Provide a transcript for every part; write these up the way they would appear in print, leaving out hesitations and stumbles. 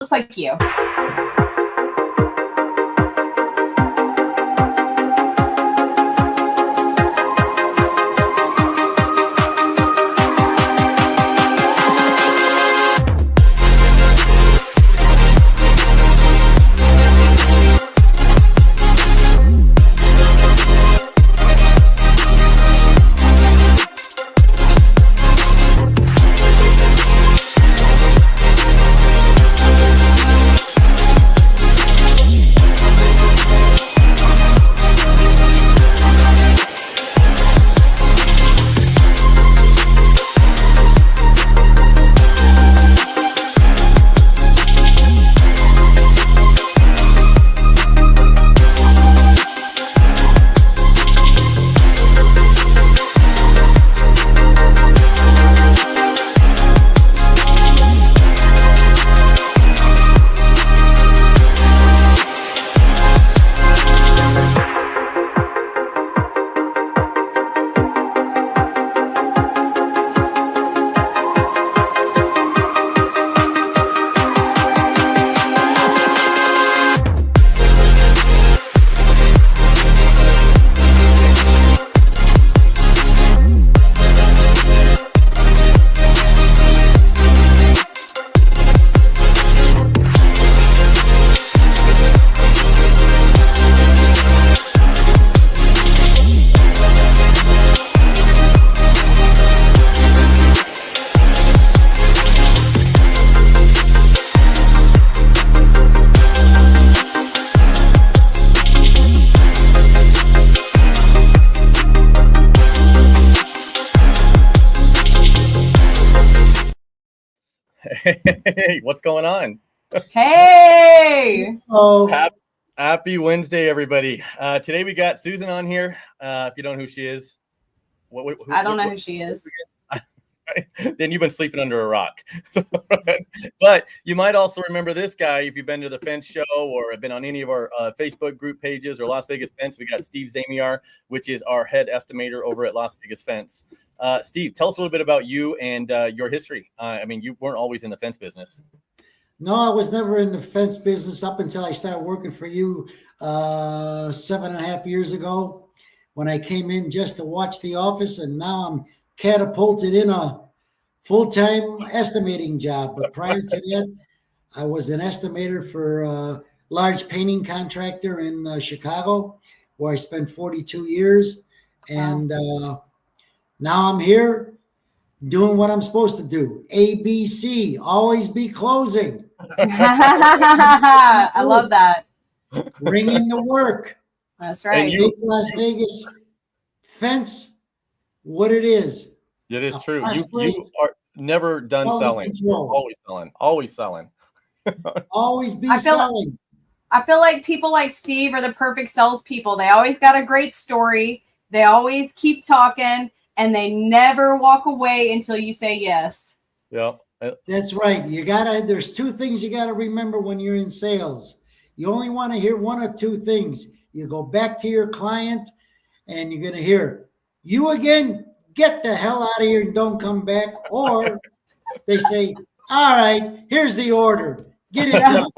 Looks like you. Hey, what's going on? Hey! Happy Wednesday, everybody. Today we got Susan on here. If you don't know who she is, I don't know who she is. Then you've been sleeping under a rock. But you might also remember this guy if you've been to the Fence Show or have been on any of our Facebook group pages or Las Vegas Fence. We got Steve Zamiar, which is our head estimator over at Las Vegas Fence. Steve, tell us a little bit about you and your history. I mean, you weren't always in the fence business. No, I was never in the fence business up until I started working for you 7.5 years ago when I came in just to watch the office, and now I'm catapulted in a full-time estimating job. But prior to that, I was an estimator for a large painting contractor in Chicago, where I spent 42 years. And now I'm here doing what I'm supposed to do. ABC, always be closing. I love that. Bring in the work. That's right. Make Las Vegas Fence what it is. It is true. You are never done selling. Always selling. Always selling. Always be selling. I feel like people like Steve are the perfect salespeople. They always got a great story. They always keep talking, and they never walk away until you say yes. Yeah. That's right. There's two things you gotta remember when you're in sales. You only want to hear one or two things. You go back to your client and you're gonna hear, "You again, get the hell out of here and don't come back." Or they say, "All right, here's the order. Get it done."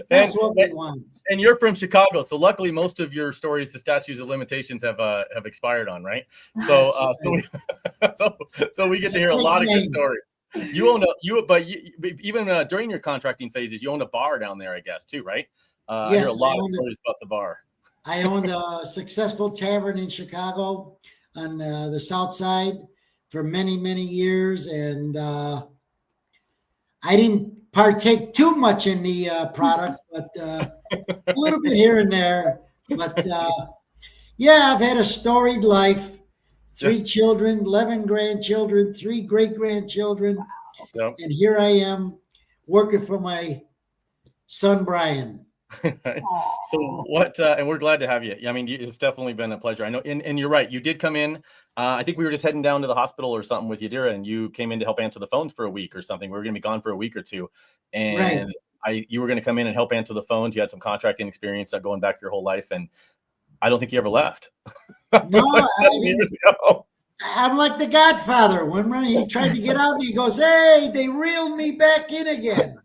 That's what we want. And you're from Chicago, so luckily most of your stories, the statutes of limitations have expired on, right? So so we get to hear a lot of good stories. Even during your contracting phases, you owned a bar down there, I guess, too, right? Yes, I hear a lot of stories about the bar. I owned a successful tavern in Chicago on the South Side for many, many years, and I didn't partake too much in the product, but a little bit here and there. But yeah, I've had a storied life. 3 children, 11 grandchildren, 3 great-grandchildren. Yep. And here I am working for my son, Brian. So what, and we're glad to have you. I mean, it's definitely been a pleasure. I know, and you're right. You did come in. I think we were just heading down to the hospital or something with Yadira, and you came in to help answer the phones for a week or something. We were going to be gone for a week or two. And you were going to come in and help answer the phones. You had some contracting experience going back your whole life. And I don't think you ever left. No, like 7 years ago. I'm like the Godfather. When he tried to get out, and he goes, "Hey, they reeled me back in again."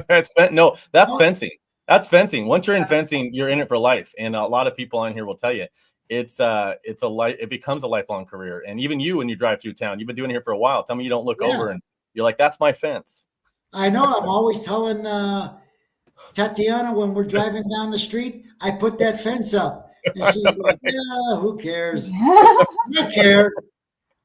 That's Oh, fencing. That's fencing. Once you're in fencing, you're in it for life. And a lot of people on here will tell you it's a life. It becomes a lifelong career. And even you, when you drive through town, you've been doing it here for a while. Tell me you don't look yeah, over and you're like, "That's my fence." I know. I'm always telling Tatiana when we're driving down the street, I put that fence up, and she's like, "Yeah, who cares? I care.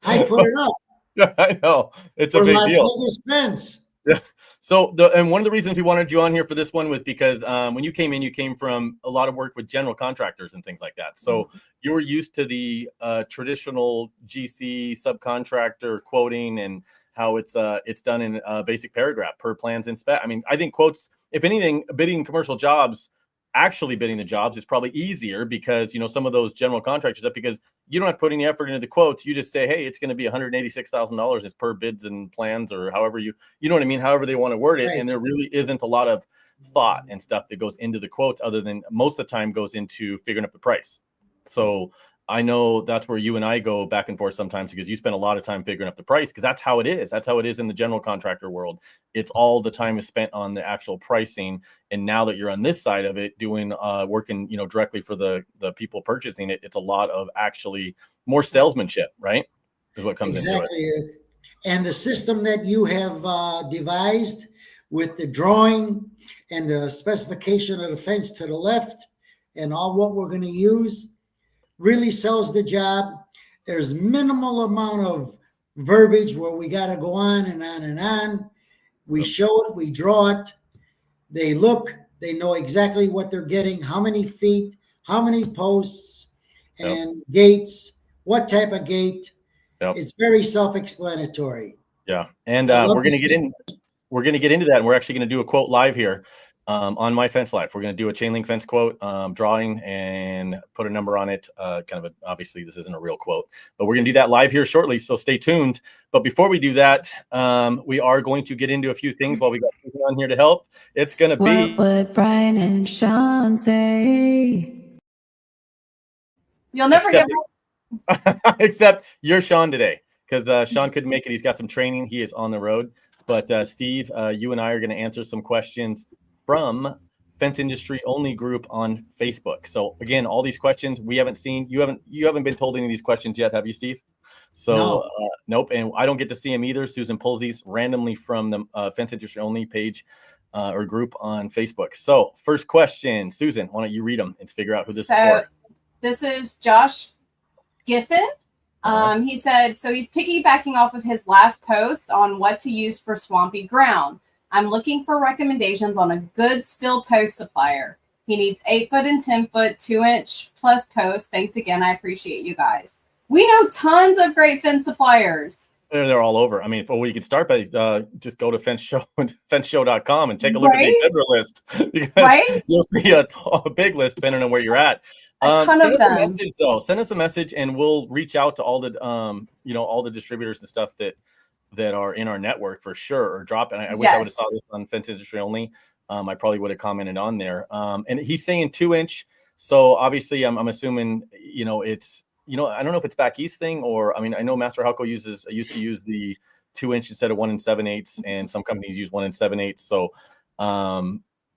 I put it up I know it's a for big Las deal. Vegas fence." Yeah. So and one of the reasons we wanted you on here for this one was because when you came in, you came from a lot of work with general contractors and things like that. So you were used to the traditional GC subcontractor quoting and how it's done in a basic paragraph per plans and spec. I mean, I think quotes, if anything, bidding commercial jobs, actually bidding the jobs is probably easier because some of those general contractors up because you don't have to put any effort into the quotes. You just say, hey, it's going to be $186,000. It's per bids and plans, or however you know what I mean, however they want to word it. Right. And there really isn't a lot of thought and stuff that goes into the quotes other than most of the time goes into figuring up the price. So I know that's where you and I go back and forth sometimes because you spend a lot of time figuring up the price because that's how it is. That's how it is in the general contractor world. It's all the time is spent on the actual pricing. And now that you're on this side of it, doing working, directly for the people purchasing it, it's a lot of actually more salesmanship, right? Is what comes into it. Exactly. And the system that you have devised with the drawing and the specification of the fence to the left and all what we're going to use really sells the job. There's minimal amount of verbiage where we got to go on and on and on. We show it, we draw it. They look, they know exactly what they're getting, how many feet, how many posts, and gates, what type of gate. Yep. It's very self-explanatory. Yeah, and I love we're going to this get in. We're going to get into that, and we're actually going to do a quote live here on My Fence Life. We're going to do a chain link fence quote drawing and put a number on it. Obviously, this isn't a real quote, but we're going to do that live here shortly. So stay tuned. But before we do that, we are going to get into a few things while we got people on here to help. It's going to be. What would Brian and Sean say? You'll never get Except you're Sean today because Sean couldn't make it. He's got some training. He is on the road. But Steve, you and I are going to answer some questions from Fence Industry Only group on Facebook. So again, all these questions we haven't seen. You haven't been told any of these questions yet, have you, Steve? So No. Nope. And I don't get to see them either. Susan pulls these randomly from the Fence Industry Only page or group on Facebook. So first question, Susan, why don't you read them and figure out who this is for? This is Josh Giffen. He said, so he's piggybacking off of his last post on what to use for swampy ground. I'm looking for recommendations on a good steel post supplier. He needs 8-foot and 10-foot, 2-inch plus posts. Thanks again. I appreciate you guys. We know tons of great fence suppliers. They're all over. I mean, you could start by just go to fenceshow.com and take a look at the exhibitor list. Because you'll see a big list depending on where you're at. A ton of them. Send us a message and we'll reach out to all the all the distributors and stuff that are in our network for sure, or drop. And I wish I would have saw this on Fence Industry Only. I probably would have commented on there. And he's saying 2-inch. So obviously I'm assuming, it's, I don't know if it's back east thing or, I mean, I know Master Halco used to use the 2-inch instead of 1 7/8, and some companies use 1 7/8. So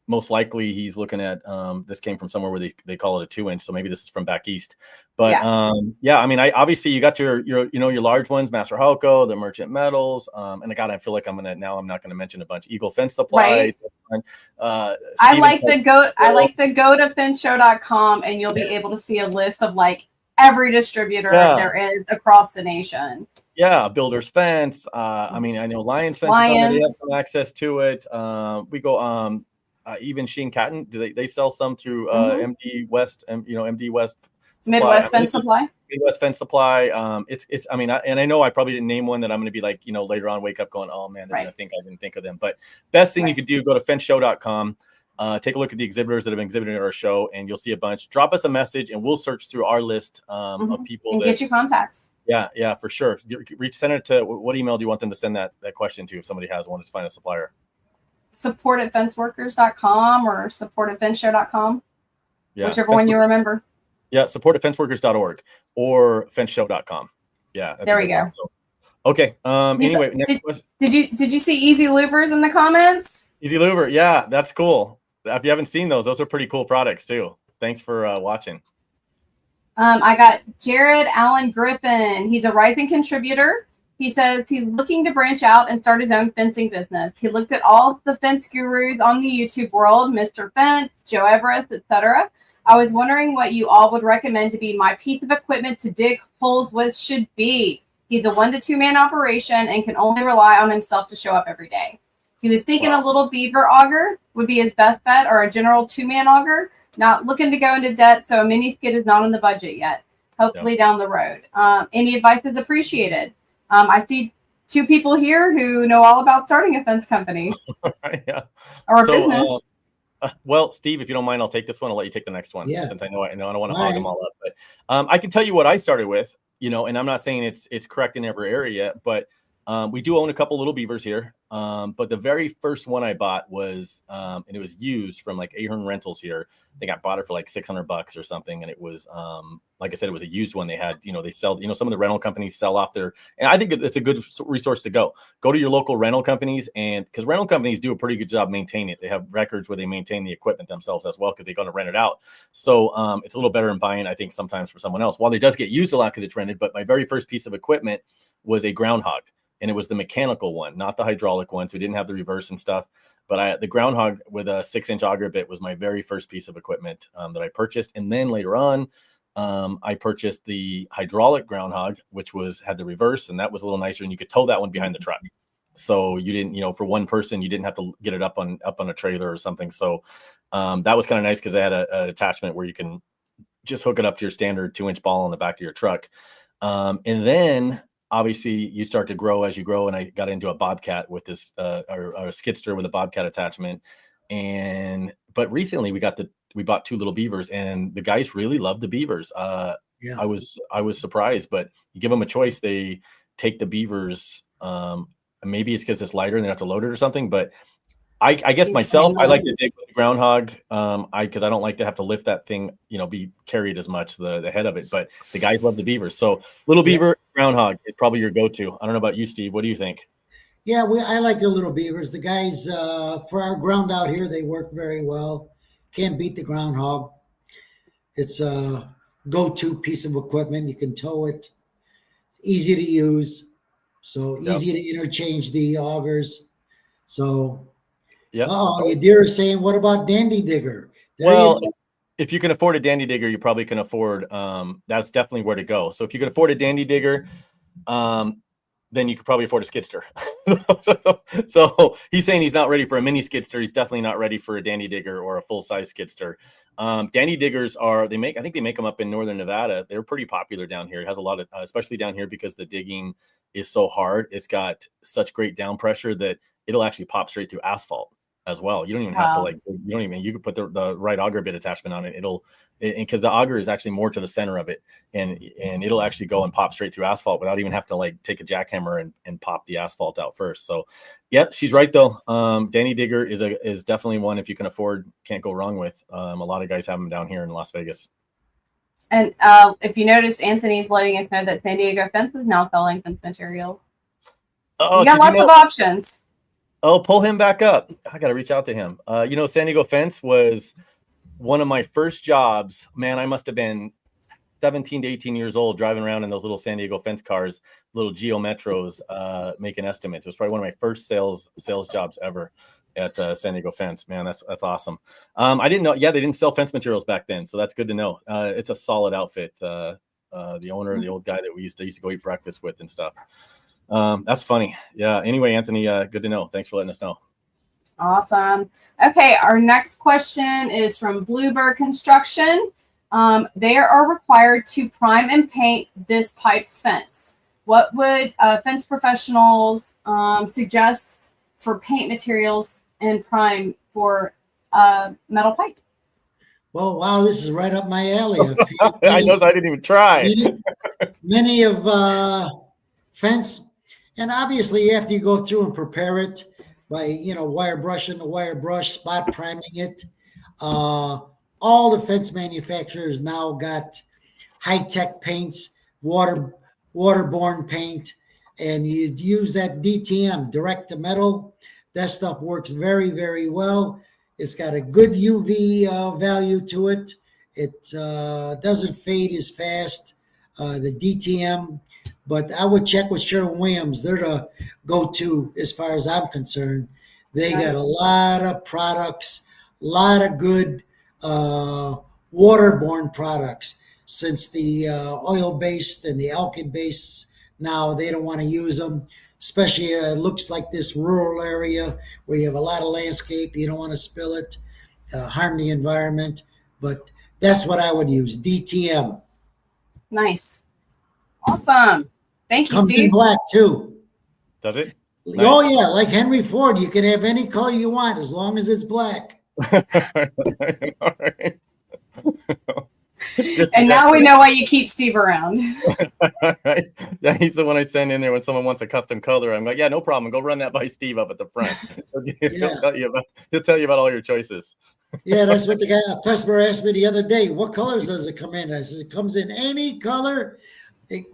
most likely he's looking at this came from somewhere where they call it a 2-inch. So maybe this is from back east. But I mean, obviously you got your large ones, Master Halco, the Merchant Metals, and I feel like I'm not going to mention a bunch. Eagle Fence Supply. Right. I like the go to fenceshow.com and you'll be able to see a list of like every distributor there is across the nation. Yeah, Builder's Fence. I mean, I know Lions Fence. They have some access to it. We go even Sheen Catton. Do they sell some through MD West? MD West. Supply. Midwest Fence Supply. Midwest Fence Supply. It's. I mean, I know I probably didn't name one that I'm going to be like, later on wake up going, oh man, they're going to think I didn't think of them. But best thing you could do, go to fenceshow.com. Take a look at the exhibitors that have been exhibiting at our show, and you'll see a bunch. Drop us a message, and we'll search through our list of people and get you contacts. Yeah, for sure. Send it to what email do you want them to send that question to if somebody has one to find a supplier? support@fenceworkers.com or support@fenceshow.com. Whichever one you remember. Yeah, support@fenceworkers.org or fenceshow.com. Yeah. That's There a we good go. one. So, okay. Anyway, next question. Did you see Easy Louvers in the comments? Easy Louver. Yeah, that's cool. If you haven't seen those are pretty cool products too. Thanks for watching. I got Jared Allen Griffin. He's a rising contributor. He says he's looking to branch out and start his own fencing business. He looked at all the fence gurus on the YouTube world, Mr. Fence, Joe Everest, etc. I was wondering what you all would recommend to be my piece of equipment to dig holes with should be. He's a 1 to 2 man operation and can only rely on himself to show up every day. He was thinking a little beaver auger would be his best bet, or a general 2-man auger. Not looking to go into debt, so a mini skid is not on the budget yet. Hopefully down the road. Any advice is appreciated. I see 2 people here who know all about starting a fence company Yeah. or a business. Well, Steve, if you don't mind, I'll take this one. I'll let you take the next one. Yeah. Since I don't want to hog them all up. But I can tell you what I started with, and I'm not saying it's correct in every area, but we do own a couple little beavers here. But the very first one I bought was, and it was used from like Ahern Rentals here. I think I bought it for like $600 or something. And it was, like I said, it was a used one. They had, they sell, some of the rental companies sell off their, and I think it's a good resource to go to your local rental companies. And because rental companies do a pretty good job maintaining it. They have records where they maintain the equipment themselves as well, because they're going to rent it out. So it's a little better than buying, I think, sometimes for someone else. While it does get used a lot because it's rented, but my very first piece of equipment was a groundhog. And it was the mechanical one, not the hydraulic one. So we didn't have the reverse and stuff. But the groundhog with a 6-inch auger bit was my very first piece of equipment that I purchased. And then later on, I purchased the hydraulic groundhog, which had the reverse, and that was a little nicer. And you could tow that one behind the truck. So you didn't, for one person, you didn't have to get it up on a trailer or something. So that was kind of nice because I had an attachment where you can just hook it up to your standard 2-inch ball on the back of your truck. And then obviously you start to grow as you grow. And I got into a Bobcat with this, or a skidster with a Bobcat attachment. But recently we bought 2 little beavers, and the guys really love the beavers. Yeah. I was surprised, but you give them a choice. They take the beavers. Maybe it's because it's lighter and they have to load it or something, but I guess myself, I like to dig with the groundhog. Because I don't like to have to lift that thing, be carried as much, the head of it, but the guys love the beavers. So little beaver, groundhog is probably your go-to. I don't know about you, Steve. What do you think? Yeah, I like the little beavers. The guys, for our ground out here, they work very well. Can't beat the groundhog. It's a go-to piece of equipment. You can tow it. It's easy to use. So easy to interchange the augers. So, your deer is saying, what about Dandy Digger? If you can afford a Dandy Digger, you probably can afford, that's definitely where to go. So if you can afford a Dandy Digger, then you could probably afford a skidster. So he's saying he's not ready for a mini skidster. He's definitely not ready for a Dandy Digger or a full-size skidster. Dandy Diggers I think they make them up in northern Nevada. They're pretty popular down here. It has a lot of, especially down here, because the digging is so hard. It's got such great down pressure that it'll actually pop straight through asphalt as well. You don't even have to you could put the right auger bit attachment on it. Because the auger is actually more to the center of it, and it'll actually go and pop straight through asphalt without even having to take a jackhammer and pop the asphalt out first. So yeah, she's right though. Danny Digger is definitely one, if you can afford, can't go wrong with. A lot of guys have them down here in Las Vegas. And if you notice, Anthony's letting us know that San Diego Fence is now selling fence materials. You got lots of options. Oh, pull him back up. I got to reach out to him. San Diego Fence was one of my first jobs. Man, I must have been 17 to 18 years old, driving around in those little San Diego Fence cars, little Geo Metros, making estimates. It was probably one of my first sales jobs ever at San Diego Fence. Man, that's awesome. I didn't know. Yeah, they didn't sell fence materials back then, so that's good to know. It's a solid outfit. The owner, the old guy that we used to go eat breakfast with and stuff. That's funny. Yeah. Anyway, Anthony, good to know. Thanks for letting us know. Awesome. Okay. Our next question is from Bluebird Construction. They are required to prime and paint this pipe fence. What would fence professionals suggest for paint materials and prime for metal pipe? Well, wow, this is right up my alley. I know, I didn't even try. Many of fence. And obviously, after you go through and prepare it by, wire brushing the wire brush, spot priming it, all the fence manufacturers now got high-tech paints, water waterborne paint, and you use that DTM, direct to metal. That stuff works very, very well. It's got a good UV value to it. It doesn't fade as fast, the DTM, but I would check with Sherwin-Williams. They're the go-to as far as I'm concerned. They got a lot of products, a lot of good waterborne products. Since the oil-based and the alkyd-based, now they don't want to use them, especially it looks like this rural area where you have a lot of landscape. You don't want to spill it, harm the environment. But that's what I would use, DTM. Nice. Awesome. Thank you, Comes in Steve. black too. Does it? Oh yeah, like Henry Ford, you can have any color you want as long as it's black. All right. And now we know why you keep Steve around. Right. Yeah, he's the one I send in there when someone wants a custom color. I'm like, yeah, no problem. Go run that by Steve up at the front. He'll tell you about all your choices. Yeah, that's what the customer asked me the other day. What colors does it come in? I said, it comes in any color,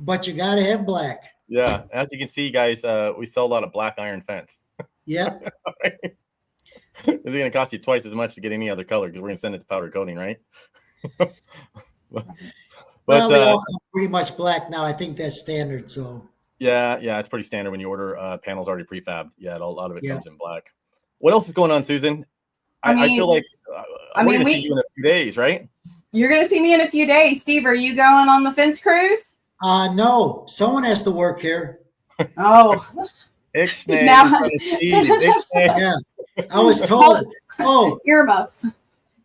but you got to have black. Yeah, as you can see, guys, we sell a lot of black iron fence. Yep. It's going to cost you twice as much to get any other color because we're going to send it to powder coating, right? Well, they all come pretty much black now. I think that's standard. So yeah, it's pretty standard when you order panels already prefabbed. Yeah, a lot of it comes in black. What else is going on, Susan? I feel like we're going to see you in a few days, right? You're going to see me in a few days. Steve, are you going on the fence cruise? No, someone has to work here. Oh, Ixnay. Now- Yeah, I was told. Oh, earmuffs.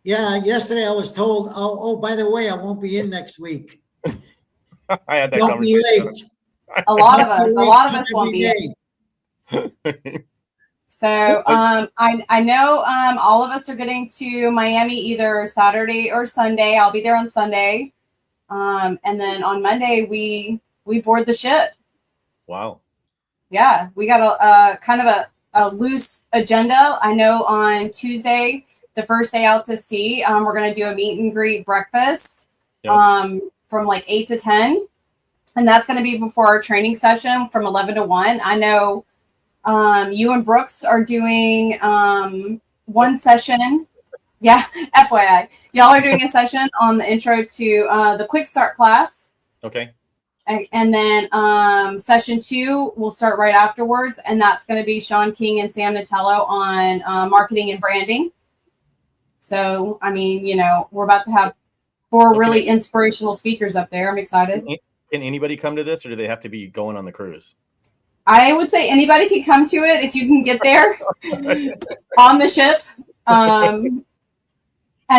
yeah. Yesterday I was told. Oh, by the way, I won't be in next week. I had that Don't be conversation. late. A lot of us won't be in. Day. So I know all of us are getting to Miami either Saturday or Sunday. I'll be there on Sunday. And then on Monday we board the ship. Wow. Yeah, we got a kind of a loose agenda. I know on Tuesday, the first day out to sea, we're going to do a meet and greet breakfast from like 8 to 10. And that's going to be before our training session from 11 to 1. I know you and Brooks are doing one session. Yeah, FYI. Y'all are doing a session on the intro to the quick start class. Okay. And then session 2 will start right afterwards. And that's going to be Sean King and Sam Natello on marketing and branding. So, I mean, you know, we're about to have 4 really inspirational speakers up there. I'm excited. Can anybody come to this, or do they have to be going on the cruise? I would say anybody can come to it if you can get there on the ship. And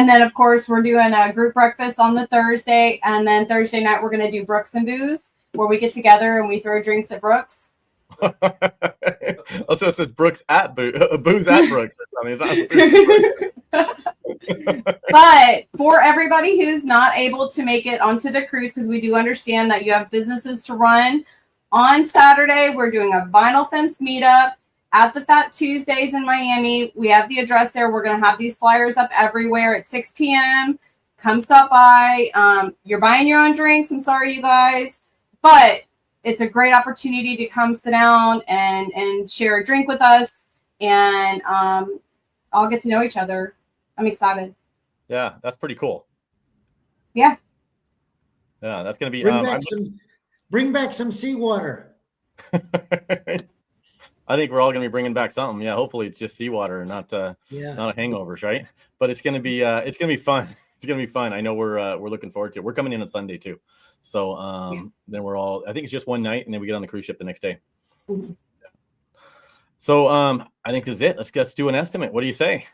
then, of course, we're doing a group breakfast on the Thursday. And then Thursday night, we're going to do Brooks and Booze, where we get together and we throw drinks at Brooks. Also, it says Brooks at Booze at Brooks. It's not But for everybody who's not able to make it onto the cruise, because we do understand that you have businesses to run, on Saturday, we're doing a vinyl fence meetup at the Fat Tuesdays in Miami. We have the address there. We're going to have these flyers up everywhere at 6 p.m. Come stop by. You're buying your own drinks. I'm sorry, you guys. But it's a great opportunity to come sit down and share a drink with us. And all get to know each other. I'm excited. Yeah, that's pretty cool. Yeah. Yeah, that's going to be... Bring back some seawater. I think we're all going to be bringing back something. Yeah, hopefully it's just seawater and not hangovers, right? But it's going to be fun. It's going to be fun. I know we're looking forward to it. We're coming in on Sunday too. So then we're all, I think it's just one night and then we get on the cruise ship the next day. Mm-hmm. So I think this is it. Let's do an estimate. What do you say?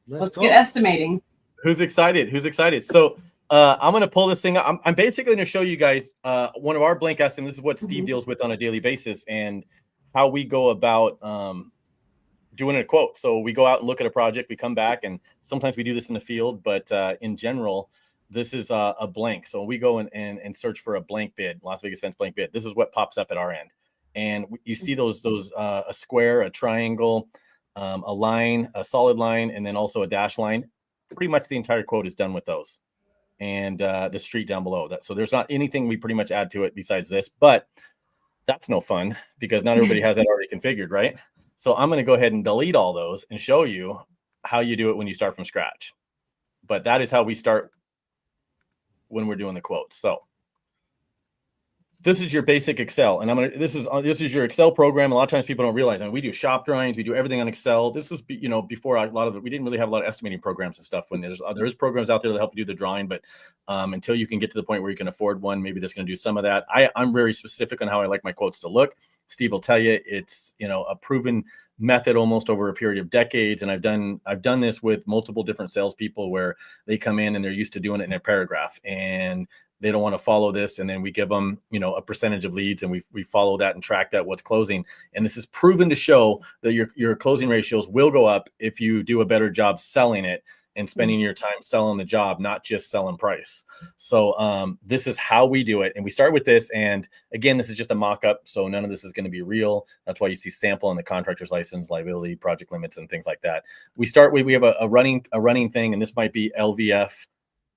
Let's get estimating. Who's excited? So I'm going to pull this thing up. I'm basically going to show you guys one of our blank estimates. This is what Steve deals with on a daily basis and how we go about doing a quote. So we go out and look at a project, we come back, and sometimes we do this in the field, but in general, this is a blank. So we go and search for a blank bid, Las Vegas Fence blank bid. This is what pops up at our end. And you see those a square, a triangle, a line, a solid line, and then also a dash line. Pretty much the entire quote is done with those. and the street down below that. So there's not anything we pretty much add to it besides this, but that's no fun because not everybody has that already configured, right? So I'm going to go ahead and delete all those and show you how you do it when you start from scratch. But that is how we start when we're doing the quotes. So this is your basic Excel, and this is your Excel program. A lot of times people don't realize. I mean, we do shop drawings, we do everything on Excel. This is, you know, before a lot of it, we didn't really have a lot of estimating programs and stuff. When there is programs out there that help you do the drawing, but until you can get to the point where you can afford one, maybe that's going to do some of that. I'm very specific on how I like my quotes to look. Steve will tell you it's, you know, a proven method almost over a period of decades, and I've done this with multiple different salespeople where they come in and they're used to doing it in a paragraph, and they don't want to follow this, and then we give them, you know, a percentage of leads, and we follow that and track that what's closing. And this is proven to show that your closing ratios will go up if you do a better job selling it and spending your time selling the job, not just selling price. So this is how we do it, and we start with this. And again, this is just a mock-up, so none of this is going to be real. That's why you see sample on the contractor's license, liability, project limits, and things like that. We start with, we have a running thing, and this might be LVF.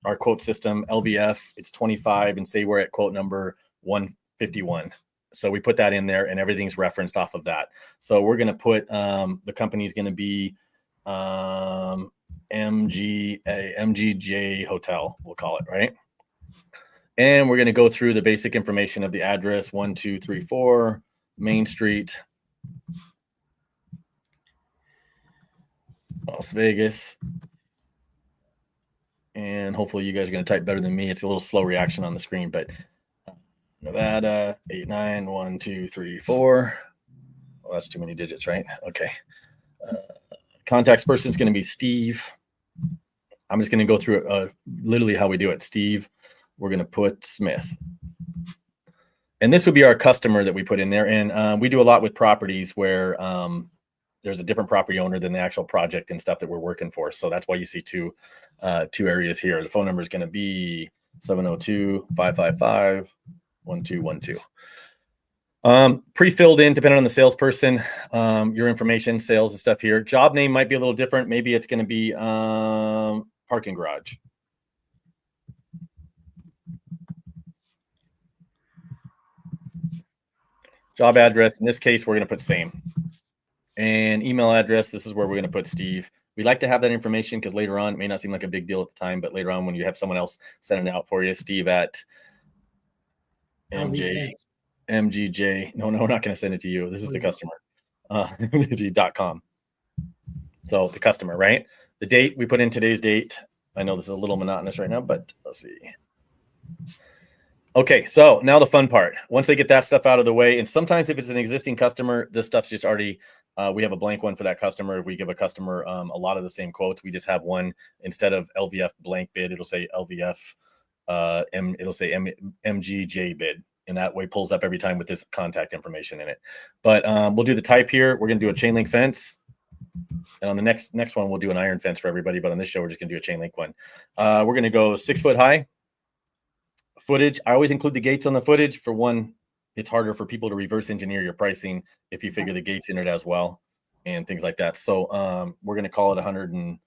Our quote system, LVF, it's 25, and say we're at quote number 151. So we put that in there, and everything's referenced off of that. So we're going to put the company's going to be MGJ Hotel, we'll call it, right? And we're going to go through the basic information of the address, 1234 Main Street, Las Vegas. And hopefully you guys are going to type better than me. It's a little slow reaction on the screen, but Nevada 891234. Well, that's too many digits, right? Okay. Contacts person is going to be Steve. I'm just going to go through literally how we do it. Steve, we're going to put Smith. And this would be our customer that we put in there. And we do a lot with properties where there's a different property owner than the actual project and stuff that we're working for. So that's why you see two areas here. The phone number is going to be 702-555-1212. Pre-filled in, depending on the salesperson, your information, sales and stuff here. Job name might be a little different. Maybe it's going to be parking garage. Job address, in this case, we're going to put same. And email address, this is where we're going to put Steve. We like to have that information because later on, it may not seem like a big deal at the time, but later on when you have someone else sending it out for you, Steve at MGJ. No, we're not going to send it to you. This is the customer. .com. So the customer, right? The date, we put in today's date. I know this is a little monotonous right now, but let's see. Okay, so now the fun part. Once they get that stuff out of the way, and sometimes if it's an existing customer, this stuff's just already, we have a blank one for that customer. If we give a customer a lot of the same quotes, we just have one. Instead of LVF blank bid, it'll say LVF, it'll say MGJ bid. And that way pulls up every time with this contact information in it. But we'll do the type here. We're going to do a chain link fence. And on the next one, we'll do an iron fence for everybody. But on this show, we're just going to do a chain link one. We're going to go 6 foot high. Footage, I always include the gates on the footage. For one, it's harder for people to reverse engineer your pricing if you figure the gates in it as well and things like that. So we're going to call it 100 and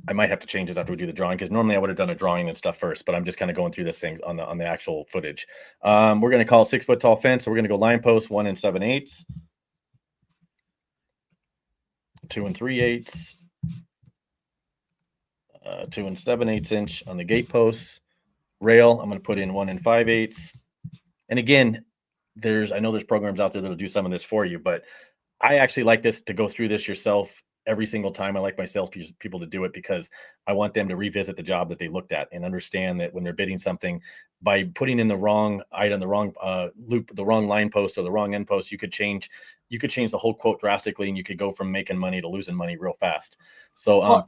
I might have to change this after we do the drawing because normally I would have done a drawing and stuff first, but I'm just kind of going through this things on the actual footage. We're going to call it 6 foot tall fence. So we're going to go line post 1 7/8, 2 3/8. 2 7/8 inch on the gate posts. Rail, I'm going to put in 1 5/8. And again, I know there's programs out there that'll do some of this for you, but I actually like this to go through this yourself every single time. I like my sales people to do it because I want them to revisit the job that they looked at and understand that when they're bidding something, by putting in the wrong item, the wrong loop, the wrong line post or the wrong end post, you could change the whole quote drastically, and you could go from making money to losing money real fast. So and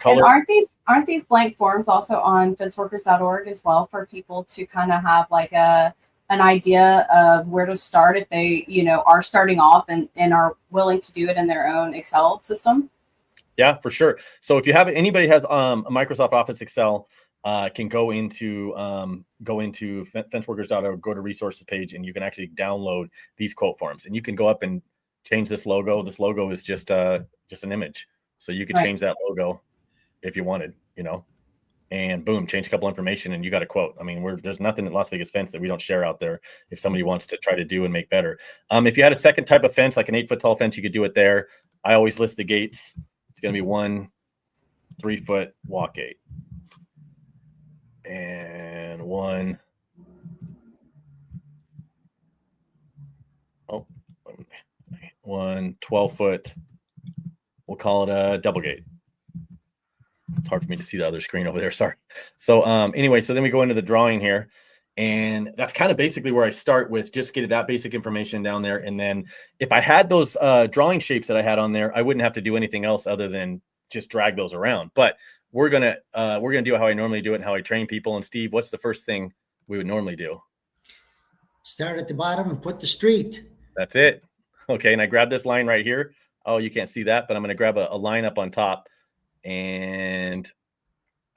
aren't these blank forms also on fenceworkers.org as well for people to kind of have like an idea of where to start if they, are starting off and are willing to do it in their own Excel system? Yeah, for sure. So if you have anybody has a Microsoft Office Excel, can go into fenceworkers.org, go to resources page, and you can actually download these quote forms, and you can go up and change this logo. This logo is just an image, so you could change that logo if you wanted, and boom, change a couple information and you got a quote. I mean, there's nothing at Las Vegas Fence that we don't share out there if somebody wants to try to do and make better. If you had a second type of fence, like an 8-foot tall fence, you could do it there. I always list the gates. It's going to be 1 3-foot walk gate and 1 12-foot, we'll call it a double gate. It's hard for me to see the other screen over there. Sorry. So anyway, so then we go into the drawing here, and that's kind of basically where I start with just getting that basic information down there. And then if I had those drawing shapes that I had on there, I wouldn't have to do anything else other than just drag those around. But we're gonna do how I normally do it and how I train people. And Steve, what's the first thing we would normally do? Start at the bottom and put the street. That's it. Okay, and I grab this line right here. Oh, you can't see that, but I'm going to grab a line up on top, and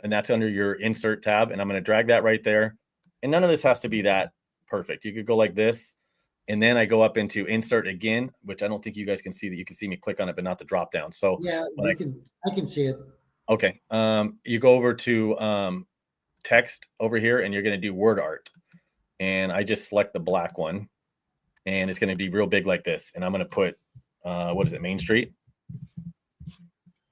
that's under your insert tab, and I'm going to drag that right there. And none of this has to be that perfect. You could go like this, and then I go up into insert again, which I don't think you guys can see that. You can see me click on it, but not the drop down. So yeah, I can see it. Okay. You go over to text over here, and you're going to do word art, and I just select the black one. And it's going to be real big like this. And I'm going to put, what is it, Main Street?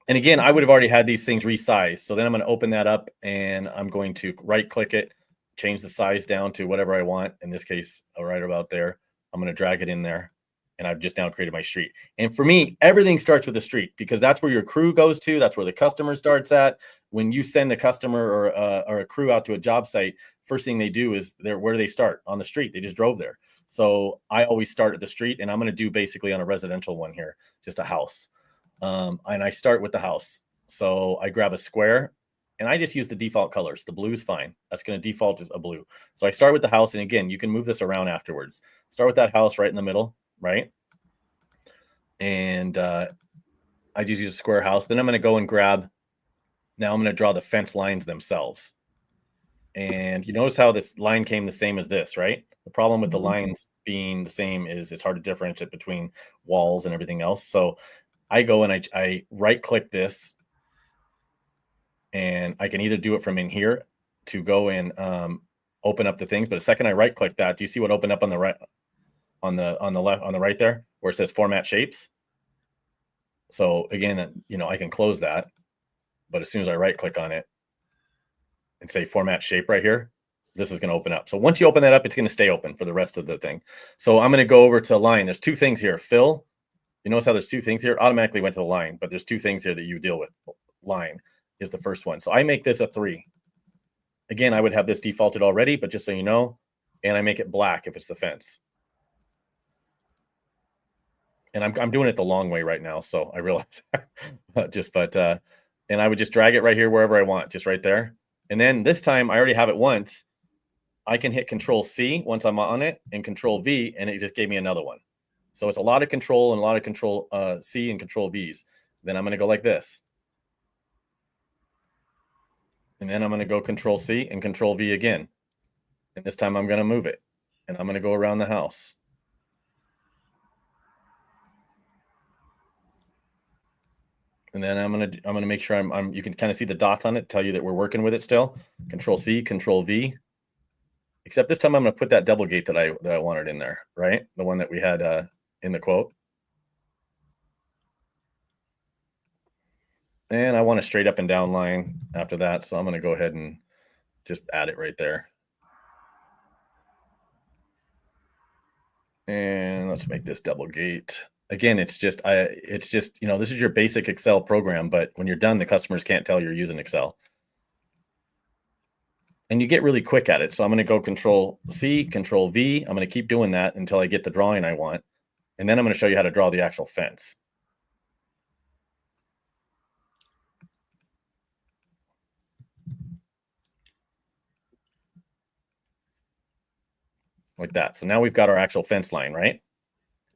And again, I would have already had these things resized. So then I'm going to open that up, and I'm going to right click it, change the size down to whatever I want. In this case, right about there. I'm going to drag it in there, and I've just now created my street. And for me, everything starts with the street, because that's where your crew goes to. That's where the customer starts at. When you send a customer or a crew out to a job site, first thing they do is where do they start? On the street. They just drove there. So I always start at the street, and I'm going to do basically on a residential one here, just a house. And I start with the house. So I grab a square, and I just use the default colors. The blue is fine. That's going to default as a blue. So I start with the house. And again, you can move this around afterwards. Start with that house right in the middle, right? And I just use a square house. Then I'm going to go and grab, now I'm going to draw the fence lines themselves. And you notice how this line came the same as this, right? The problem with the lines being the same is it's hard to differentiate between walls and everything else. So I go and I right click this, and I can either do it from in here to go and open up the things. But the second I right click that, do you see what opened up on the right, on the left, on the right there, where it says format shapes? So again, I can close that, but as soon as I right click on it and say format shape right here, this is going to open up. So once you open that up, it's going to stay open for the rest of the thing. So I'm going to go over to line. There's two things here. Fill. You notice how there's two things here? Automatically went to the line, but there's two things here that you deal with. Line is the first one. So I make this a 3. Again, I would have this defaulted already, but just so you know, and I make it black if it's the fence. And I'm doing it the long way right now, so I realize and I would just drag it right here wherever I want, just right there. And then this time I already have it once. I can hit Control C once I'm on it, and Control V, and it just gave me another one. So it's a lot of control and a lot of Control C and Control V's. Then I'm going to go like this. And then I'm going to go Control C and Control V again. And this time I'm going to move it, and I'm going to go around the house. And then I'm gonna make sure you can kind of see the dots on it, tell you that we're working with it still. Control C, Control V. Except this time I'm gonna put that double gate that I wanted in there, right? The one that we had in the quote. And I want a straight up and down line after that, so I'm gonna go ahead and just add it right there. And let's make this double gate. Again, it's just, this is your basic Excel program, but when you're done, the customers can't tell you're using Excel. And you get really quick at it. So I'm going to go Control C, Control V. I'm going to keep doing that until I get the drawing I want. And then I'm going to show you how to draw the actual fence. Like that. So now we've got our actual fence line, right?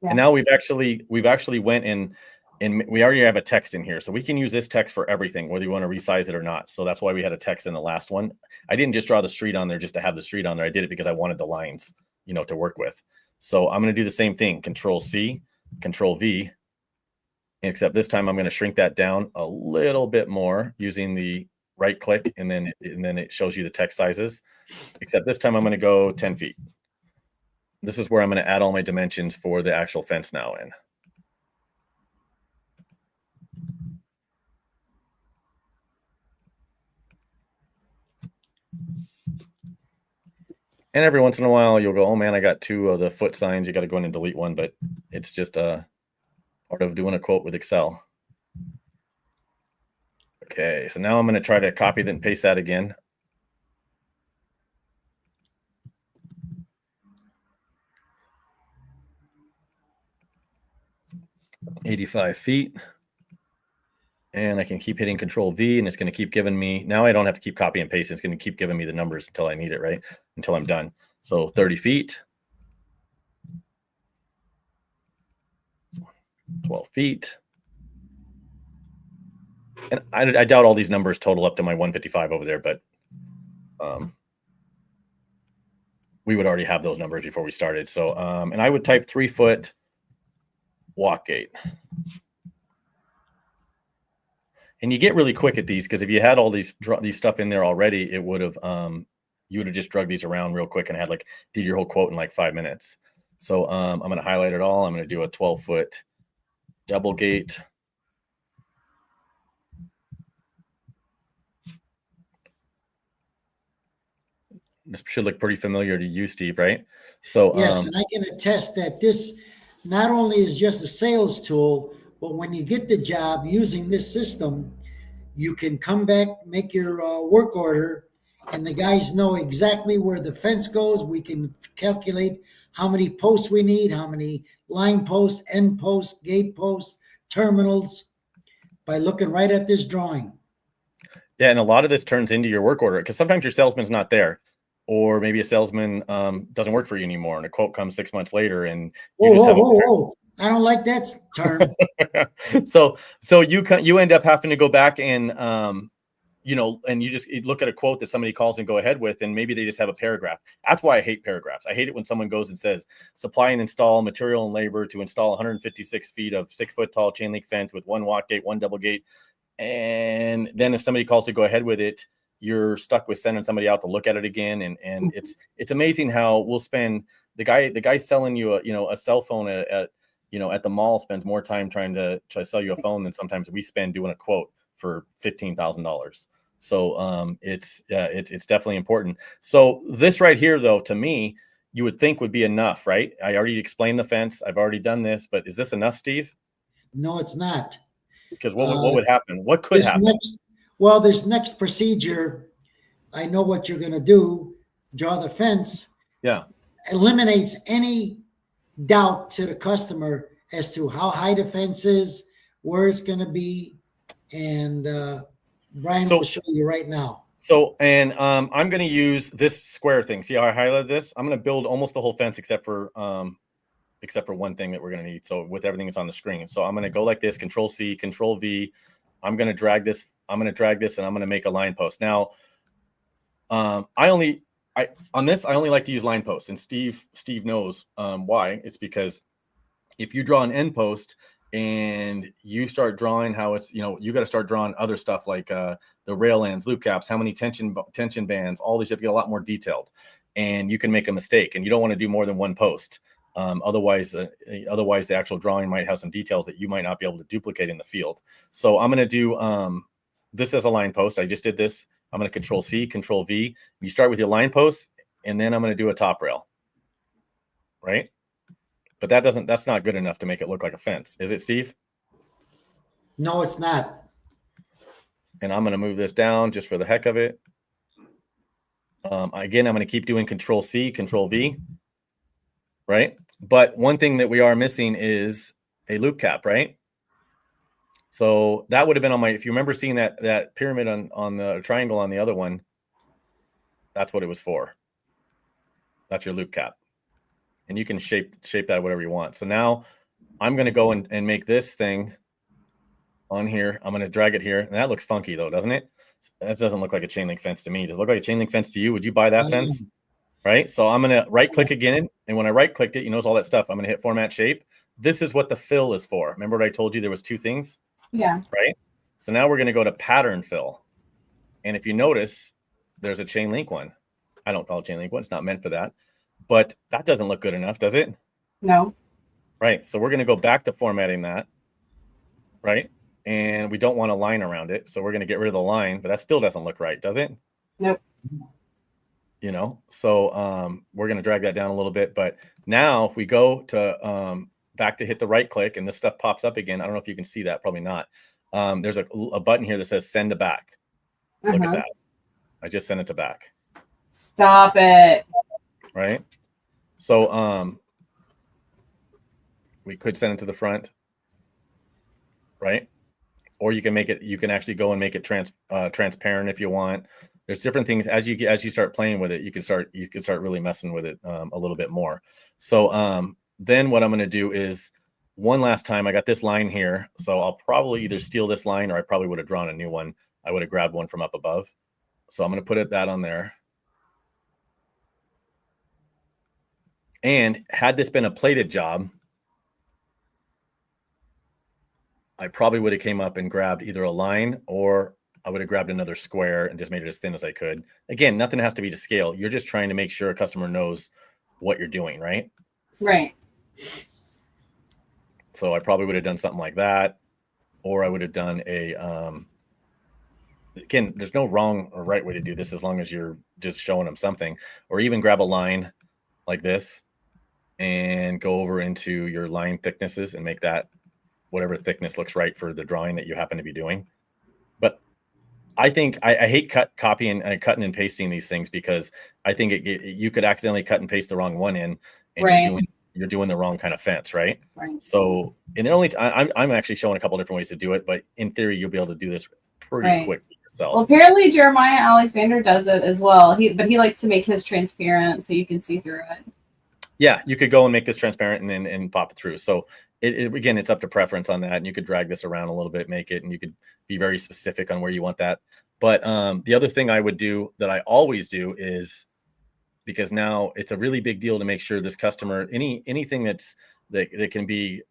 Yeah. And now we've actually went in, and we already have a text in here. So we can use this text for everything, whether you want to resize it or not. So that's why we had a text in the last one. I didn't just draw the street on there just to have the street on there. I did it because I wanted the lines, to work with. So I'm going to do the same thing. Control C, Control V, except this time I'm going to shrink that down a little bit more using the right click, and then it shows you the text sizes. Except this time I'm going to go 10 feet. This is where I'm going to add all my dimensions for the actual fence now in. And every once in a while you'll go, oh man, I got 2 of the foot signs. You got to go in and delete one, but it's just part of doing a quote with Excel. Okay, so now I'm going to try to copy that and paste that again. $85 feet. And I can keep hitting Control V, and it's going to keep giving me, now I don't have to keep copy and pasting. It's going to keep giving me the numbers until I need it, right? Until I'm done. So 30 feet, 12 feet. And I doubt all these numbers total up to my 155 over there, but we would already have those numbers before we started. So, and I would type 3 foot walk gate. And you get really quick at these, because if you had all these stuff in there already, it would have you would have just drug these around real quick and had did your whole quote in like 5 minutes. So I'm going to highlight it all. I'm going to do a 12 foot double gate. This should look pretty familiar to you, Steve, right? So yes, and I can attest that this not only is just a sales tool, but when you get the job using this system, you can come back, make your work order, and the guys know exactly where the fence goes. We can calculate how many posts we need, how many line posts, end posts, gate posts, terminals, by looking right at this drawing. Yeah, and a lot of this turns into your work order, because sometimes your salesman's not there, or maybe a salesman doesn't work for you anymore, and a quote comes 6 months later, and you just have I don't like that term. so you end up having to go back and and you look at a quote that somebody calls and go ahead with, and maybe they just have a paragraph. That's why I hate paragraphs. I hate it when someone goes and says, supply and install material and labor to install 156 feet of 6 foot tall chain link fence with 1 walk gate, 1 double gate. And then if somebody calls to go ahead with it, you're stuck with sending somebody out to look at it again. And it's amazing how we'll spend, the guy selling you a cell phone at the mall spends more time trying to sell you a phone than sometimes we spend doing a quote for $15,000. So it's definitely important. So this right here, though, to me, you would think would be enough, right? I already explained the fence. I've already done this, but is this enough, Steve? No, it's not. Because what would happen? What could happen? This next procedure, I know what you're going to do. Draw the fence. Yeah. Eliminates any doubt to the customer as to how high the fence is, where it's going to be, and Brian will show you right now. So, and I'm going to use this square thing. See how I highlighted this? I'm going to build almost the whole fence except for one thing that we're going to need. So with everything that's on the screen. So I'm going to go like this, Control C, Control V. I'm going to drag this. I'm going to drag this, and I'm going to make a line post. Now, on this, I only like to use line posts, and Steve knows why. It's because if you draw an end post and you start drawing how it's, you got to start drawing other stuff like the rail ends, loop caps, how many tension bands, all these, you have to get a lot more detailed, and you can make a mistake, and you don't want to do more than one post. Otherwise the actual drawing might have some details that you might not be able to duplicate in the field. So I'm going to do this as a line post. I just did this. I'm going to Control C, Control V. You start with your line posts, and then I'm going to do a top rail, right? But that's not good enough to make it look like a fence. Is it, Steve? No, it's not. And I'm going to move this down just for the heck of it. Again, I'm going to keep doing Control C, Control V, right? But one thing that we are missing is a loop cap, right? So that would have been on my, if you remember seeing that pyramid on the triangle on the other one, that's what it was for. That's your loop cap. And you can shape that whatever you want. So now I'm going to go and make this thing on here. I'm going to drag it here. And that looks funky though, doesn't it? That doesn't look like a chain link fence to me. Does it look like a chain link fence to you? Would you buy that fence? Right? So I'm going to right click again. And when I right clicked it, you notice all that stuff. I'm going to hit format shape. This is what the fill is for. Remember what I told you? There was two things. Yeah. Right. So now we're going to go to pattern fill. And if you notice, there's a chain link one. I don't call it chain link one. It's not meant for that. But that doesn't look good enough, does it? No. Right. So we're going to go back to formatting that. Right. And we don't want a line around it. So we're going to get rid of the line, but that still doesn't look right, does it? Nope. You know, so we're going to drag that down a little bit. But now if we go to back to hit the right click and this stuff pops up again, I don't know if you can see that, probably not. There's a button here that says send to back. Look at that. I just sent it to back. Stop it. Right. So we could send it to the front. Right. Or you can make it, you can actually go and make it transparent if you want. There's different things as you start playing with it, you can start really messing with it a little bit more. So then what I'm going to do is one last time, I got this line here. So I'll probably either steal this line or I probably would have drawn a new one. I would have grabbed one from up above. So I'm going to put that on there. And had this been a plated job, I probably would have came up and grabbed either a line or I would have grabbed another square and just made it as thin as I could. Again, nothing has to be to scale. You're just trying to make sure a customer knows what you're doing, right? Right. So I probably would have done something like that, or I would have done a, again, there's no wrong or right way to do this as long as you're just showing them something, or even grab a line like this and go over into your line thicknesses and make that whatever thickness looks right for the drawing that you happen to be doing. But I think I hate cutting and pasting these things because I think you could accidentally cut and paste the wrong one in, and Right. you're doing the wrong kind of fence, right? Right. So, and the only I'm actually showing a couple different ways to do it, but in theory, you'll be able to do this pretty Right. quickly yourself. Well, apparently Jeremiah Alexander does it as well. But he likes to make his transparent so you can see through it. Yeah, you could go and make this transparent and pop it through. So again, it's up to preference on that. And you could drag this around a little bit, make it, and you could be very specific on where you want that. But the other thing I would do that I always do is, because now it's a really big deal to make sure this customer, anything that can be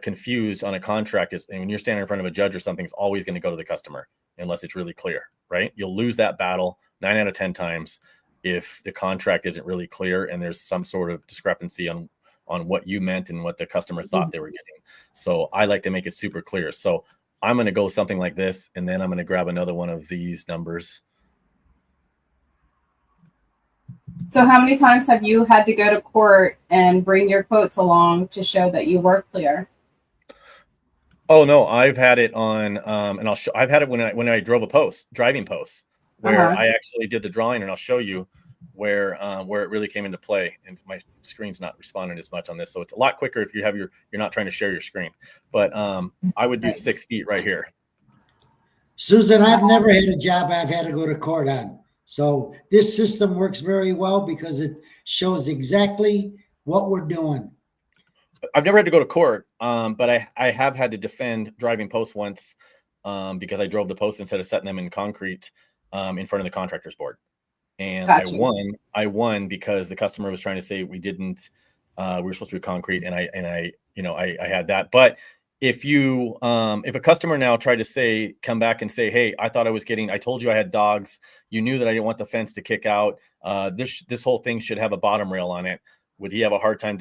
confused on a contract is, and when you're standing in front of a judge or something, is always going to go to the customer unless it's really clear, right? You'll lose that battle 9 out of 10 times if the contract isn't really clear and there's some sort of discrepancy on what you meant and what the customer thought they were getting. So I like to make it super clear. So I'm going to go something like this, and then I'm going to grab another one of these numbers. So how many times have you had to go to court and bring your quotes along to show that you were clear? Oh no, I've had it on, and I've had it when I drove driving posts, where I actually did the drawing, and I'll show you where it really came into play. And my screen's not responding as much on this, so it's a lot quicker if you're not trying to share your screen. But I would do 6 feet right here. Susan, I've never had a job I've had to go to court on. So this system works very well because it shows exactly what we're doing. I've never had to go to court, but I have had to defend driving posts once because I drove the posts instead of setting them in concrete in front of the contractor's board. And Gotcha. I won because the customer was trying to say we didn't, we were supposed to do concrete, and I had that. But if a customer now tried to come back and say, hey, I told you I had dogs. You knew that I didn't want the fence to kick out. This whole thing should have a bottom rail on it. Would he have a hard time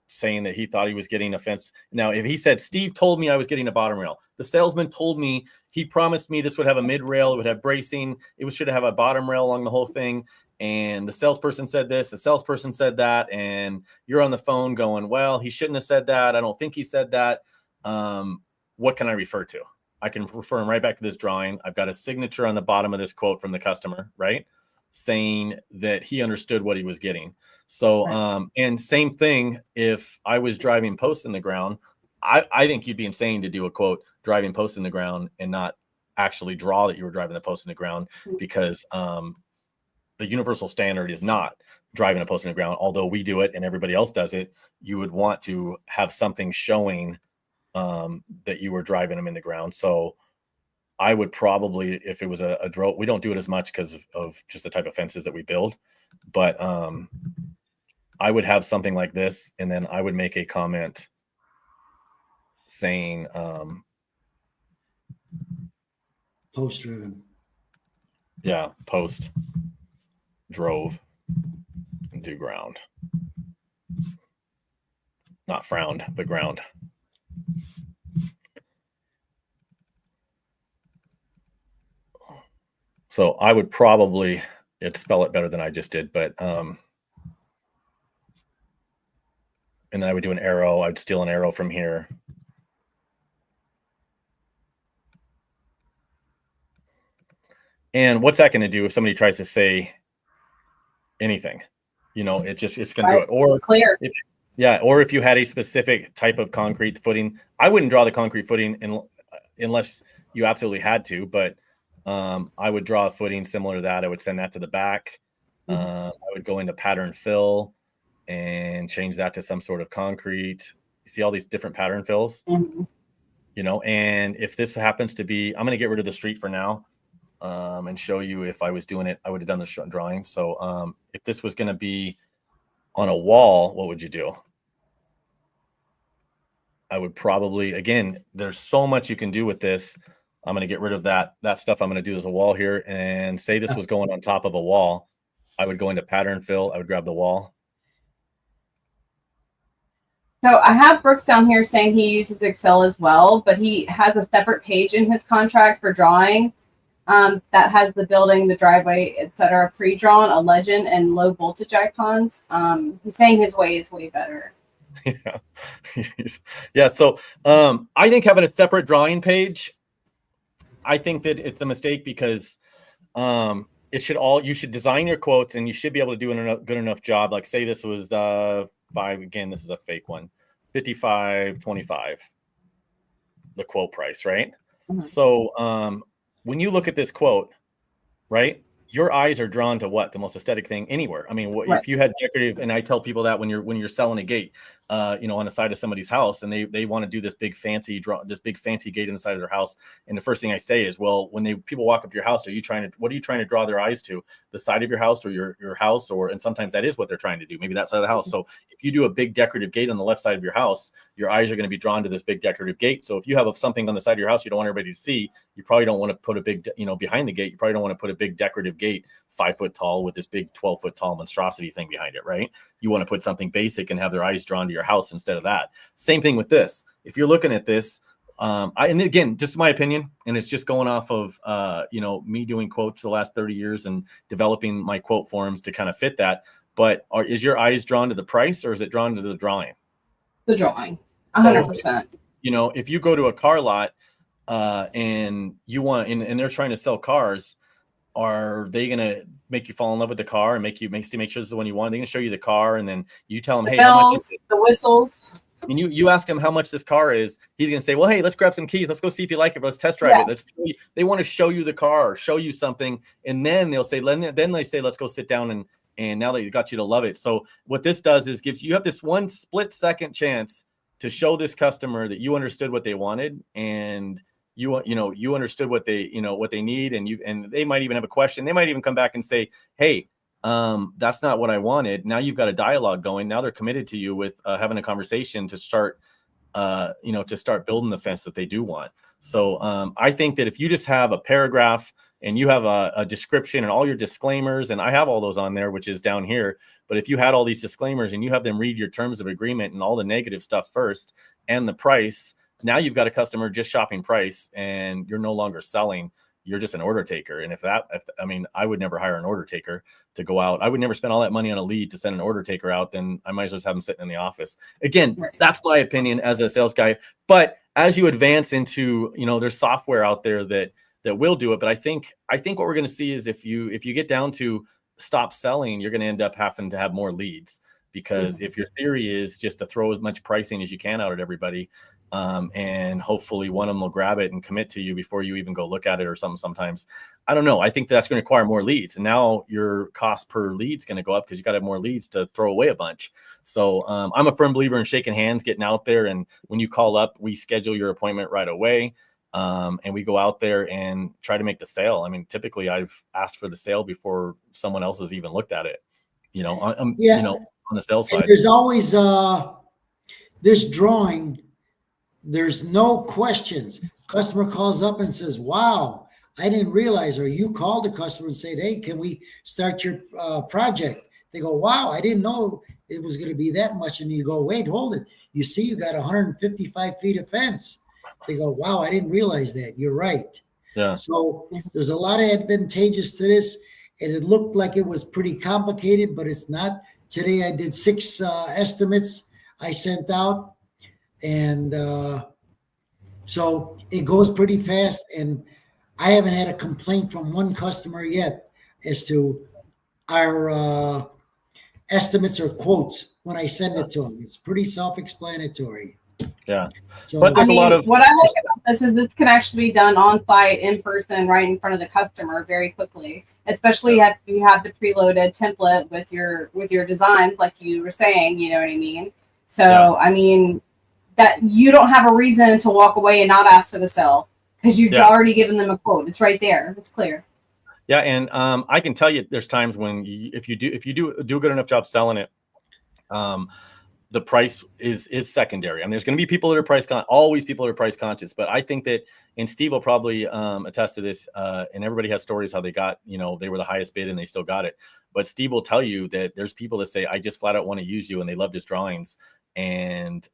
saying that he thought he was getting a fence? Now, if he said, Steve told me I was getting a bottom rail, the salesman told me, he promised me this would have a mid rail, it would have bracing, should have a bottom rail along the whole thing, and the salesperson said this, the salesperson said that, and you're on the phone going, well, he shouldn't have said that. I don't think he said that. What can I refer to? I can refer him right back to this drawing. I've got a signature on the bottom of this quote from the customer, right? Saying that he understood what he was getting. So, and same thing, if I was driving posts in the ground, I think you'd be insane to do a quote driving posts in the ground and not actually draw that you were driving the post in the ground, because the universal standard is not driving a post in the ground. Although we do it and everybody else does it, you would want to have something showing that you were driving them in the ground. So I would probably, if it was a drone, we don't do it as much because of just the type of fences that we build, but I would have something like this, and then I would make a comment saying post driven. Yeah, post, drove, and do ground. Not frowned, but ground. So I would probably spell it better than I just did, but and then I would do an arrow. I'd steal an arrow from here. And what's that going to do if somebody tries to say anything? You know, it's going to do it. Or it's clear. Or if you had a specific type of concrete footing, I wouldn't draw the concrete footing unless you absolutely had to, but I would draw a footing similar to that. I would send that to the back. I would go into pattern fill and change that to some sort of concrete. You see all these different pattern fills, you know, and if this happens to be, I'm going to get rid of the street for now and show you if I was doing it, I would have done the drawing. So if this was going to be on a wall, what would you do? I would probably, again, there's so much you can do with this. I'm going to get rid of that stuff. I'm going to do as a wall here, and say this was going on top of a wall. I would go into pattern fill. I would grab the wall. So I have Brooks down here saying he uses Excel as well, but he has a separate page in his contract for drawing that has the building, the driveway, etc. pre-drawn, a legend, and low voltage icons. He's saying his way is way better. Yeah. So I think having a separate drawing page, I think that it's a mistake because you should design your quotes and you should be able to do a good enough job. Like say this was again, this is a fake one, $55.25, the quote price, right? So when you look at this quote, right, your eyes are drawn to what? The most aesthetic thing anywhere. I mean, if you had decorative, and I tell people that when you're selling a gate, you know, on the side of somebody's house, and they want to do this big fancy gate in the side of their house, and the first thing I say is, well, when people walk up to your house, what are you trying to draw their eyes to? The side of your house or your house, and sometimes that is what they're trying to do, maybe that side of the house. So if you do a big decorative gate on the left side of your house, your eyes are going to be drawn to this big decorative gate. So if you have something on the side of your house you don't want everybody to see, you probably don't want to put a big, behind the gate, you probably don't want to put a big decorative gate 5 foot tall with this big 12-foot tall monstrosity thing behind it, right? You want to put something basic and have their eyes drawn to your house instead of that. Same thing with this. If you're looking at this, and again, just my opinion, and it's just going off of, me doing quotes the last 30 years and developing my quote forms to kind of fit that. But is your eyes drawn to the price or is it drawn to the drawing? The drawing, 100%. So, if you go to a car lot and you want, and they're trying to sell cars, are they going to make you fall in love with the car and make sure this is the one you want? They're going to show you the car, and then you tell them, hey, bells, how much is it? The whistles. And you ask him how much this car is. He's going to say, well, hey, let's grab some keys. Let's go see if you like it. Let's test drive it. They want to show you the car, show you something. And then they'll say, let's go sit down. And now they got you to love it. So what this does is you have this one split second chance to show this customer that you understood what they wanted, and you understood what they need, and they might even have a question. They might even come back and say, hey, that's not what I wanted. Now you've got a dialogue going. Now they're committed to you with having a conversation to start building the fence that they do want. So I think that if you just have a paragraph and you have a description and all your disclaimers, and I have all those on there, which is down here. But if you had all these disclaimers and you have them read your terms of agreement and all the negative stuff first and the price, now you've got a customer just shopping price and you're no longer selling. You're just an order taker. And I would never hire an order taker to go out. I would never spend all that money on a lead to send an order taker out. Then I might as well just have them sitting in the office. Again, That's my opinion as a sales guy. But as you advance into, there's software out there that will do it. But I think what we're going to see is if you get down to stop selling, you're going to end up having to have more leads, because if your theory is just to throw as much pricing as you can out at everybody, and hopefully one of them will grab it and commit to you before you even go look at it or something. Sometimes, I don't know. I think that's going to require more leads, and now your cost per lead is going to go up because you got to have more leads to throw away a bunch. So I'm a firm believer in shaking hands, getting out there, and when you call up, we schedule your appointment right away. And we go out there and try to make the sale. I mean, typically I've asked for the sale before someone else has even looked at it, on the sales side. There's always this drawing. There's no questions. Customer calls up and says, wow, I didn't realize, or you called the customer and said, hey, can we start your project? They go, wow, I didn't know it was going to be that much. And you go, wait, hold it. You see, you got 155 feet of fence. They go, wow, I didn't realize that. You're right. Yeah. So there's a lot of advantages to this. And it looked like it was pretty complicated, but it's not. Today I did 6 estimates I sent out. And so it goes pretty fast. And I haven't had a complaint from one customer yet as to our estimates or quotes when I send it to them. It's pretty self-explanatory. Yeah. So, But there's a lot of what I like about this is this can actually be done on site, in person, right in front of the customer very quickly. Especially if you have the preloaded template with your designs, like you were saying, you know what I mean? So Yeah. I mean that you don't have a reason to walk away and not ask for the sale because you've already given them a quote. It's right there. It's clear. Yeah, and I can tell you, there's times when if you do a good enough job selling it, the price is secondary. I mean, there's going to be people that are always people that are price conscious. But I think that, and Steve will probably attest to this, and everybody has stories how they got, they were the highest bid and they still got it. But Steve will tell you that there's people that say, I just flat out want to use you, and they loved his drawings. And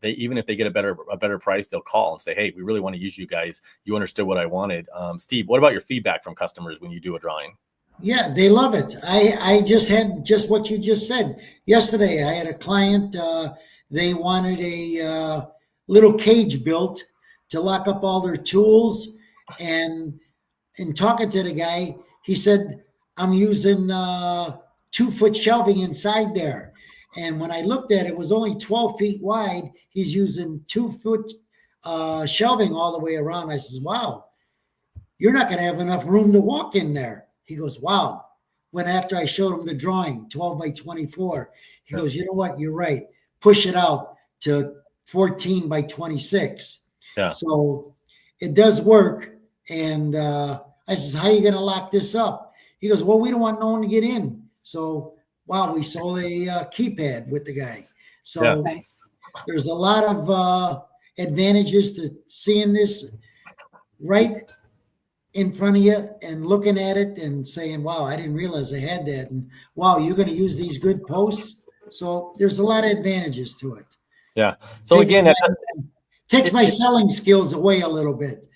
they, even if they get a better price, they'll call and say, hey, we really want to use you guys. You understood what I wanted. Steve, what about your feedback from customers when you do a drawing? yeah, they love it. I just had just what you just said. Yesterday, I had a client, they wanted a little cage built to lock up all their tools. And in talking to the guy, he said, I'm using 2-foot shelving inside there. And when I looked at it, it was only 12 feet wide. He's using 2-foot shelving all the way around. I says, wow, you're not going to have enough room to walk in there. He goes, wow. When after I showed him the drawing, 12 by 24, he goes, you know what? You're right. Push it out to 14 by 26. Yeah. So it does work. And I says, how are you going to lock this up? He goes, well, we don't want no one to get in. So, wow, we sold a keypad with the guy. So Nice. There's a lot of advantages to seeing this right in front of you and looking at it and saying, wow, I didn't realize I had that. And wow, you're going to use these good posts. So there's a lot of advantages to it. Yeah. So again, takes my selling skills away a little bit.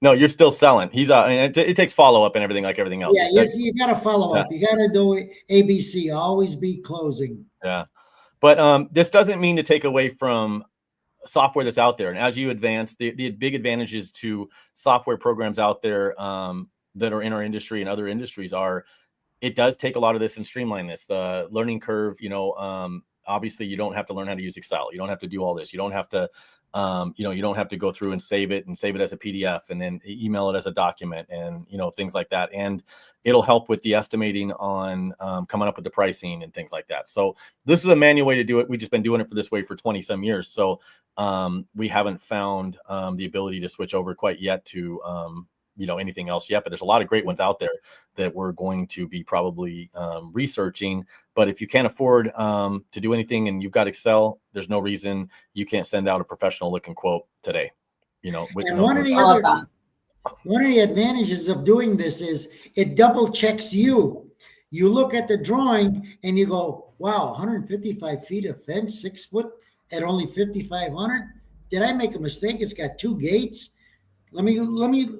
No, you're still selling. He's and it takes follow up and everything like everything else. Yeah, you got to follow up. You got to do ABC. Always be closing. Yeah, but this doesn't mean to take away from software that's out there. And as you advance, the big advantages to software programs out there that are in our industry and other industries are, it does take a lot of this and streamline this. The learning curve, obviously you don't have to learn how to use Excel. You don't have to do all this. You don't have to, you don't have to go through and save it as a PDF and then email it as a document and, things like that. And it'll help with the estimating on coming up with the pricing and things like that. So this is a manual way to do it. We've just been doing it this way for 20 some years. So we haven't found the ability to switch over quite yet to, anything else yet, but there's a lot of great ones out there that we're going to be probably researching. But if you can't afford to do anything and you've got Excel, there's no reason you can't send out a professional looking quote today. One of the advantages of doing this is it double checks you. You look at the drawing and you go, wow, 155 feet of fence, 6 foot at only 5,500. Did I make a mistake? It's got 2 gates. Let me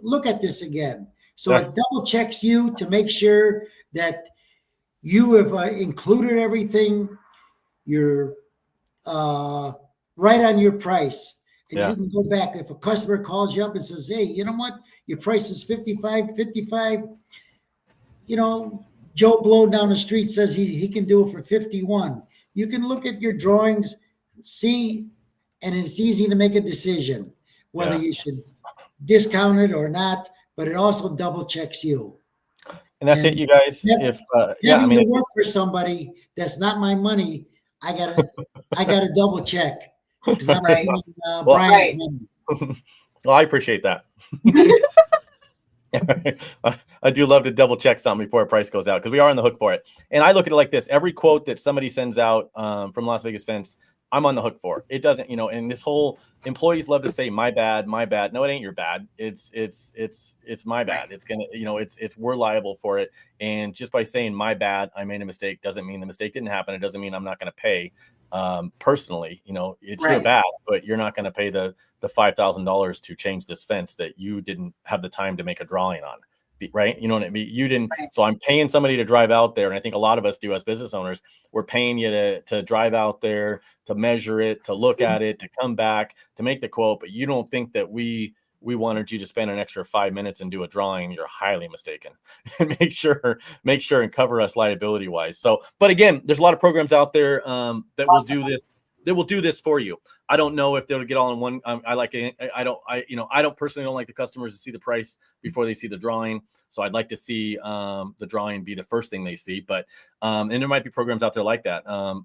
look at this again. So it double checks you to make sure that you have included everything. You're right on your price. And you can go back. If a customer calls you up and says, hey, you know what? Your price is 55. Joe Blow down the street says he can do it for 51. You can look at your drawings, see, and it's easy to make a decision whether you should discount it or not, but it also double checks you. And that's it, you guys. To work for somebody that's not my money, I gotta double check because I'm spending Brian's money. Well, I appreciate that. I do love to double check something before a price goes out because we are on the hook for it. And I look at it like this: every quote that somebody sends out from Las Vegas Fence, I'm on the hook for. It doesn't, you know, and this whole employees love to say my bad, my bad. No, it ain't your bad. It's my bad. It's gonna, you know, it's we're liable for it. And just by saying my bad, I made a mistake doesn't mean the mistake didn't happen. It doesn't mean I'm not going to pay. Personally, you know, it's your bad, but you're not going to pay the $5,000 to change this fence that you didn't have the time to make a drawing on. Right? You know what I mean? You didn't. So I'm paying somebody to drive out there. And I think a lot of us do as business owners, we're paying you to drive out there, to measure it, to look at it, to come back, to make the quote. But you don't think that we wanted you to spend an extra 5 minutes and do a drawing. You're highly mistaken. And make sure and cover us liability wise. So, but again, there's a lot of programs out there that will do this. They will do this for you. I don't know if they'll get all in one. I don't personally don't like the customers to see the price before they see the drawing. So I'd like to see the drawing be the first thing they see. But and there might be programs out there like that.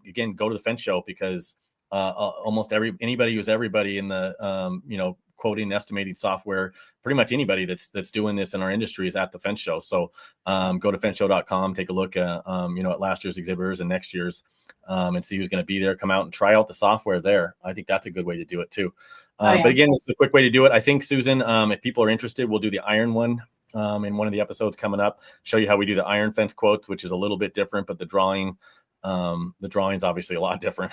Again, go to the fence show because almost anybody who's everybody in the quoting and estimating software, pretty much anybody that's doing this in our industry is at the fence show. So go to fenceshow.com, take a look at last year's exhibitors and next year's and see who's going to be there. Come out and try out the software there. I think that's a good way to do it too. But again, this is a quick way to do it. I think, Susan, if people are interested, we'll do the iron one in one of the episodes coming up, show you how we do the iron fence quotes, which is a little bit different, but the drawing's obviously a lot different,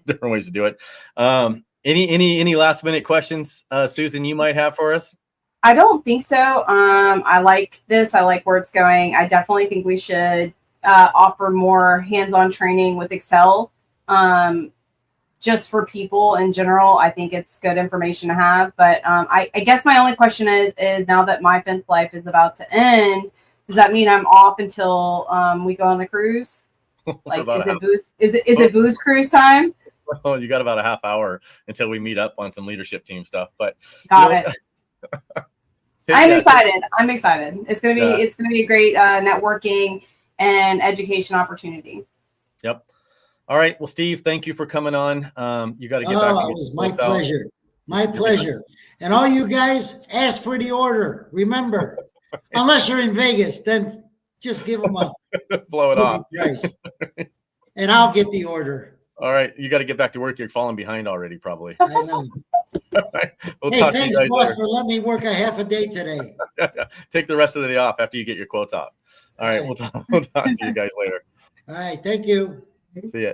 different ways to do it. Any last minute questions, Susan, you might have for us? I don't think so. I like this. I like where it's going. I definitely think we should offer more hands-on training with Excel just for people in general. I think it's good information to have. But I guess my only question is now that my fence life is about to end, does that mean I'm off until we go on the cruise? Like, is it booze cruise time? Well, you got about a half hour until we meet up on some leadership team stuff, but got it. I'm excited. It's gonna be a great networking and education opportunity. Yep. All right. Well, Steve, thank you for coming on. You got to get back. It was my pleasure. My pleasure. And all you guys, ask for the order. Remember, unless you're in Vegas, then just give them a blow it off. Price. And I'll get the order. All right. You got to get back to work. You're falling behind already, probably. I know. Right. Hey, thanks, boss, for letting me work a half a day today. Take the rest of the day off after you get your quotes off. All right. We'll talk to you guys later. All right. Thank you. See ya.